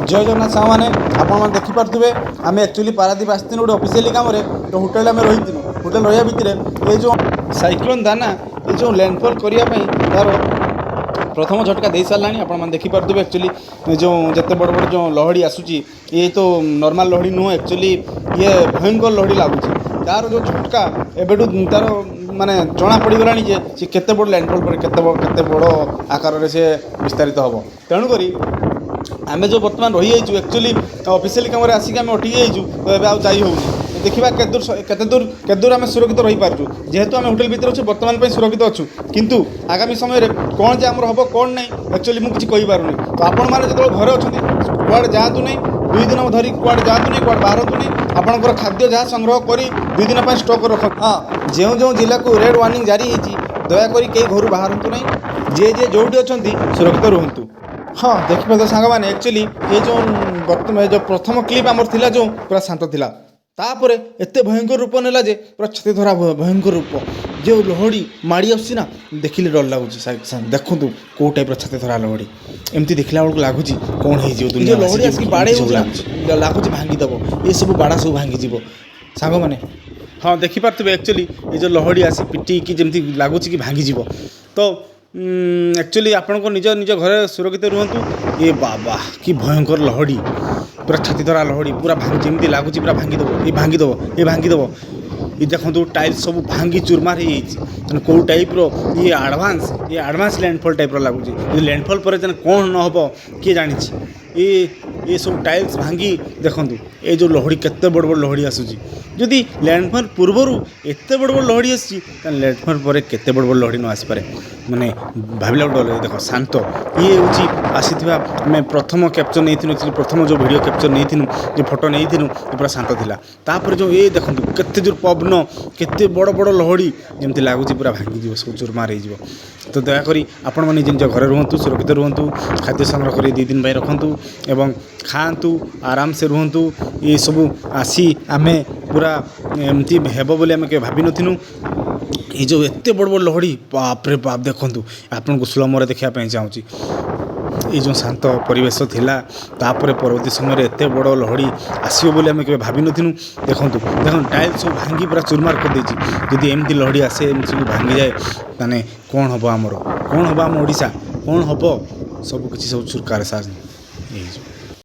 जय जगन्नाथ सामने आपने देखिपे आम एक्चुअली पारादीप आसती गोटे ऑफिशियली काम तो होटेल आम रही होटेल रहा भितर ये जो साइक्लोन दाना ये जो लैंडफॉल करने तार प्रथम झटका दे सारा आपने देखिपे एक्चुअली जो जिते बड़ बड़ जो लहड़ी आसूची ये तो नॉर्मल लहड़ी नुह एक्चुअली ये भयंकर लहड़ी लगुच तार जो झटका एवं तार माने जना पड़गला जे केते बड़ लैंडफॉल पर केते बड़ आकार से विस्तारित हम तेणुक आम जो बर्तमान रही एक्चुअली ऑफिशियली कम आसिक आम अटकी जाइए तो ये आउ जाई होनी देखा केते दूर आम सुरक्षित रही पार्छु जेहेतु आम होटेल भितर अच्छे बर्तमान सुरक्षित अच्छु किंतु आगामी समय कौन जे आमर हम कौन नहीं एक्चुअली मुझे कहींपारूनी तो आपण मैंने जो घरे अच्छा कुआड़े जातु नहीं 2 दिन धरी कुआड़े जातु नहीं कुआड़े बाहरतु नहीं आपंकर खाद्य जहाँ संग्रह कर 2 दिन स्टॉक रख हाँ जो जो जिला को रेड वार्निंग जारी होती दयाकोरी कई घर बाहरतु नहीं जे जोटी अच्छा सुरक्षित रुहतु। हाँ देखिए सांग मैंने एक्चुअली ये जो बर्तमान जो प्रथम क्लिप आमर थिला जो पूरा शांत थिला तापर एत भयंकर रूप नेला जे पूरा छाती धरा भयंकर रूप जो लहड़ी माड़ी आसना देखिले डर लगुच देखु कौ टाइप छाती धरा लहड़ी एमती देखला बेलू लगुच कौन हो दुनिया लहड़ी आसिक बाड़े लगुच भांगीदेव ये सब बाड़ा सब भांगीज सांग मैंने हाँ देखिपे एक्चुअली ये जो लहड़ी आसी पिटी कि जमी लगुच कि भांगीज तो एक्चुअली आपण को निज निज घर सुरक्षित रुहतु ये बाबा कि भयंकर लहड़ी पूरा छाती धरा लहड़ी पूरा भांगी जमी लगुच पूरा भांगीदेव ये देखो टाइल्स सब भांगी चूरमार हो कौ टाइप ये एडवांस लैंडफॉल टाइप लगुच लैंडफॉल पर कौन न हम किए जानी ये सब टाइल्स भांगी देखु ये जो लहड़ी केते बड़ बड़ लहड़ी आसूची जदि लैंडफॉल पूर्वर एत बड़ बड़ लहड़ी आसी लैंडफॉल पर केते बड़ बड़ लहड़ी न आसपे माने भाविला डर देख शांत ये हूँ आसी आम प्रथम कैप्चर नहीं प्रथम जो वीडियो कैप्चर नहीं जो फोटो नहीं पूरा शांत थिला तापर जो ये देखो केते जोर पवन केते बड़ बड़ लहड़ी जमी लगुच पूरा भांगी सब चूरमार हो तो दयाकोरी आपण मैंने निज निज घर रुहतु सुरक्षित रुहतु खाद्य संग्रह कर 2 दिन रखु एवं खातु आराम से रुहतु ये सब आसी आमे पूरा एमती हेब बोली आम के भाभी नथिनु ये जो एत बड़ बड़ लहड़ी बाप रे बाप देखु आपन को स्लोमो देखापी चाहूँगी ये जो शांत परिवेश थिला तापर परवर्ती समय एत बड़ लहड़ी आसो बोली आम के भाभी नथिनु देखु टाइल सब भांगी पूरा चूरमार कर देछि जदि एमती लहड़ी आसे एमती सब भांगी जाए ताने कौन हम आमर कौन हम आम ओडिशा कौन हम सब किसी सब चुरकार साज।